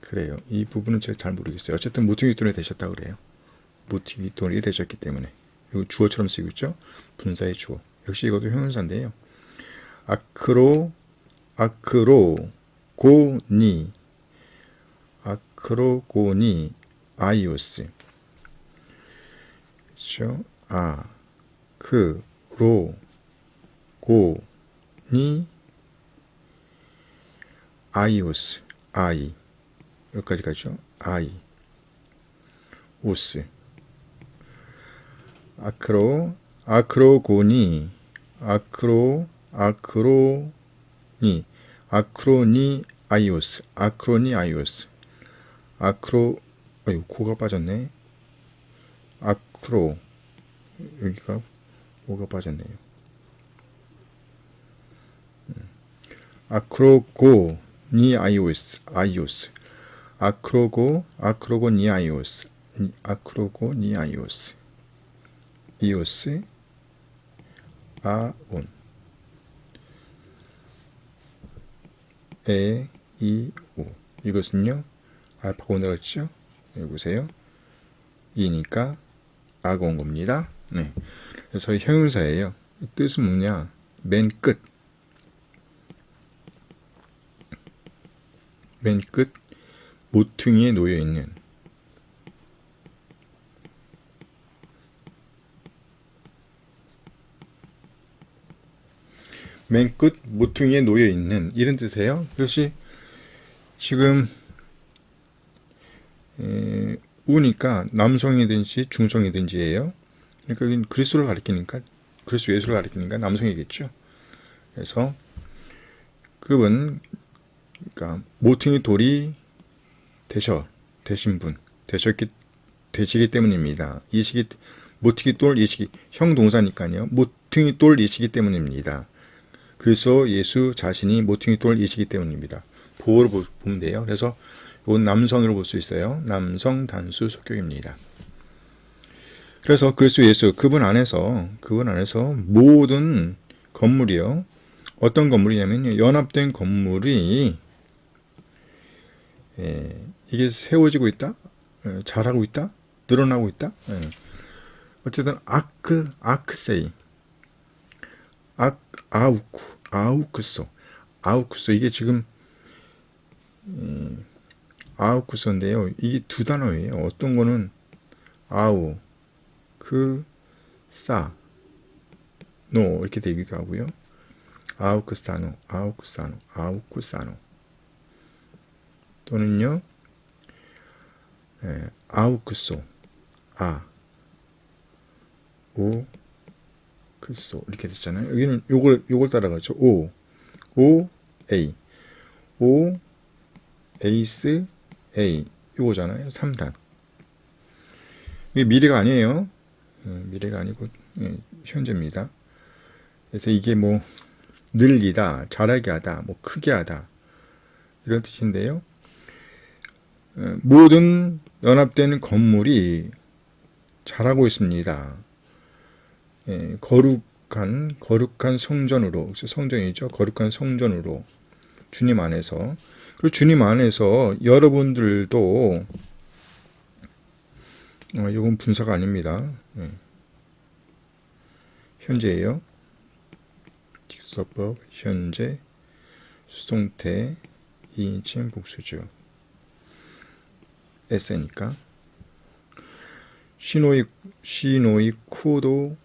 그래요. 이 부분은 제가 잘 모르겠어요. 어쨌든 모퉁이 돌이 되셨다고 그래요. 모퉁이 돌이 되셨기 때문에. 이거 주어처럼 쓰이고 있죠? 분사의 주어. 역시 이것도 형용사인데요. 아크로고니 아이오스. 그렇죠? 아크로고니 아이오스. 아이. 여기까지 가죠. 아이. 오스. 아크로니 아이오스. 고가 빠졌네. 여기가 뭐가 빠졌네요. 아크로고니 아이오스. 아크로고니 아이오스. 이오스 아온 이오. 이것은요 알파가 온다고 여기 보세요. 이니까 아가 온 겁니다. 네. 그래서 형용사예요. 뜻은 뭐냐? 맨 끝 모퉁이에 놓여 있는 맨 끝 모퉁이에 놓여 있는 이런 뜻이에요. 그것이 지금 우니까 남성이든지 중성이든지예요. 그러니까 그리스도를 가리키니까 그리스도 예수를 가리키니까 남성이겠죠. 그래서 그분 그러니까 모퉁이 돌이 되신 분 되시기 때문입니다. 모퉁이 돌이시기 형 동사니까요. 모퉁이 돌이시기 때문입니다. 그래서 예수 자신이 모퉁이 돌이시기 때문입니다. 보호를 보면 돼요. 그래서 이건 남성으로 볼 수 있어요. 남성 단수 속격입니다. 그래서 그리스도 예수 그분 안에서 모든 건물이요. 어떤 건물이냐면요. 연합된 건물이 이게 세워지고 있다, 자라고 있다, 늘어나고 있다. 어쨌든 아크세이, 아우크소 이게 지금 아우크소인데요. 이게 두 단어예요. 어떤 거는 아우크사노 이렇게 되기도 하고요. 아우크사노 또는요 아우크소 오크소 이렇게 됐잖아요. 여기는 요걸 따라가죠. 에이스 A 요거잖아요. 3단. 이게 미래가 아니에요. 미래가 아니고 현재입니다. 그래서 이게 뭐 늘리다, 자라게 하다, 뭐 크게 하다 이런 뜻인데요. 모든 연합되는 건물이 잘하고 있습니다. 예, 거룩한 성전으로, 성전이죠. 거룩한 성전으로 주님 안에서. 그리고 주님 안에서 여러분들도 이건 분사가 아닙니다. 예. 현재예요. 직설법 현재 수동태 2인칭 복수죠. 에세니까 시노이 쿠도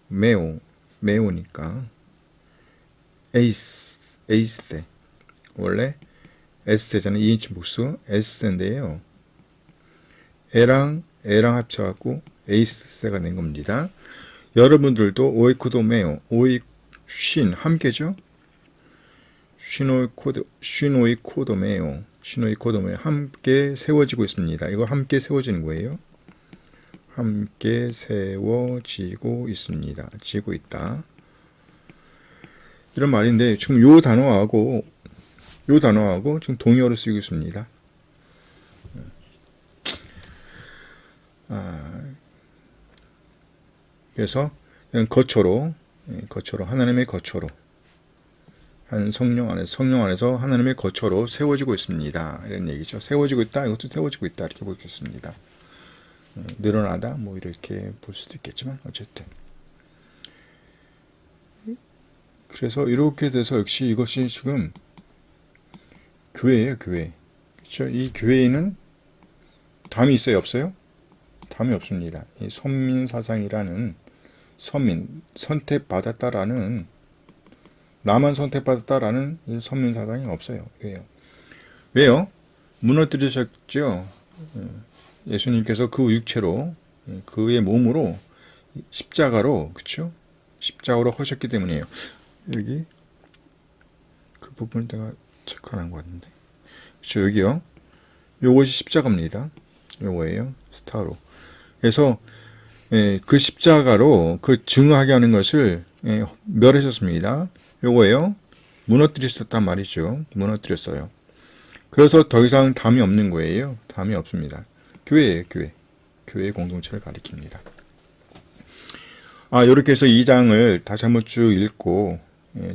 메오니까 에이스테 원래 에스테잖아요. 2인칭 복수 에스테인데요. 에랑 합쳐갖고 에이스테가 된 겁니다. 여러분들도 오이쿠도 메오 쉰 함께죠. 시노이 코도메요. 함께 세워지고 있습니다. 이거 함께 세워지는 거예요. 함께 세워지고 있습니다. 지고 있다. 이런 말인데 지금 요 단어하고 지금 동의어로 쓰이고 있습니다. 그래서 거처로 하나님의 거처로 한 성령 안에서 하나님의 거처로 세워지고 있습니다. 이런 얘기죠. 세워지고 있다. 이것도 세워지고 있다. 이렇게 보겠습니다. 늘어나다 뭐 이렇게 볼 수도 있겠지만 어쨌든 그래서 이렇게 돼서 역시 이것이 지금 교회예요. 교회. 그렇죠? 이 교회에는 담이 있어요? 없어요? 담이 없습니다. 이 선민사상이라는 선택받았다라는 나만 선택받았다라는 선민사상이 없어요. 왜요? 무너뜨리셨죠? 예수님께서 그 육체로 그의 몸으로 십자가로 그렇죠? 십자가로 하셨기 때문이에요. 여기 그 부분을 내가 체크하는 것 같은데 그렇죠? 여기요. 요것이 십자가입니다. 요거예요. 스타로. 그래서 그 십자가로 그 증하게 하는 것을 멸하셨습니다. 요거예요. 무너뜨리셨단 말이죠. 무너뜨렸어요. 그래서 더 이상 담이 없는 거예요. 담이 없습니다. 교회예요. 교회 공동체를 가리킵니다. 이렇게 해서 2장을 다시 한번 쭉 읽고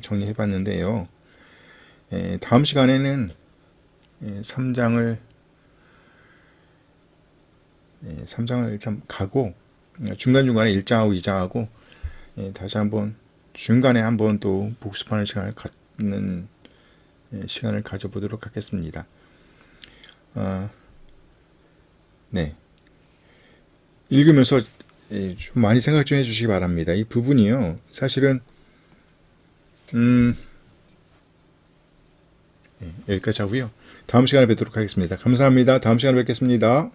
정리해 봤는데요. 다음 시간에는 3장을 일단 가고 중간중간에 1장하고 2장하고 다시 한번 중간에 한번 또 복습하는 시간을 갖는 시간을 가져보도록 하겠습니다. 네. 읽으면서 좀 많이 생각 좀 해주시기 바랍니다. 이 부분이요. 사실은 여기까지 하고요. 다음 시간에 뵙도록 하겠습니다. 감사합니다. 다음 시간에 뵙겠습니다.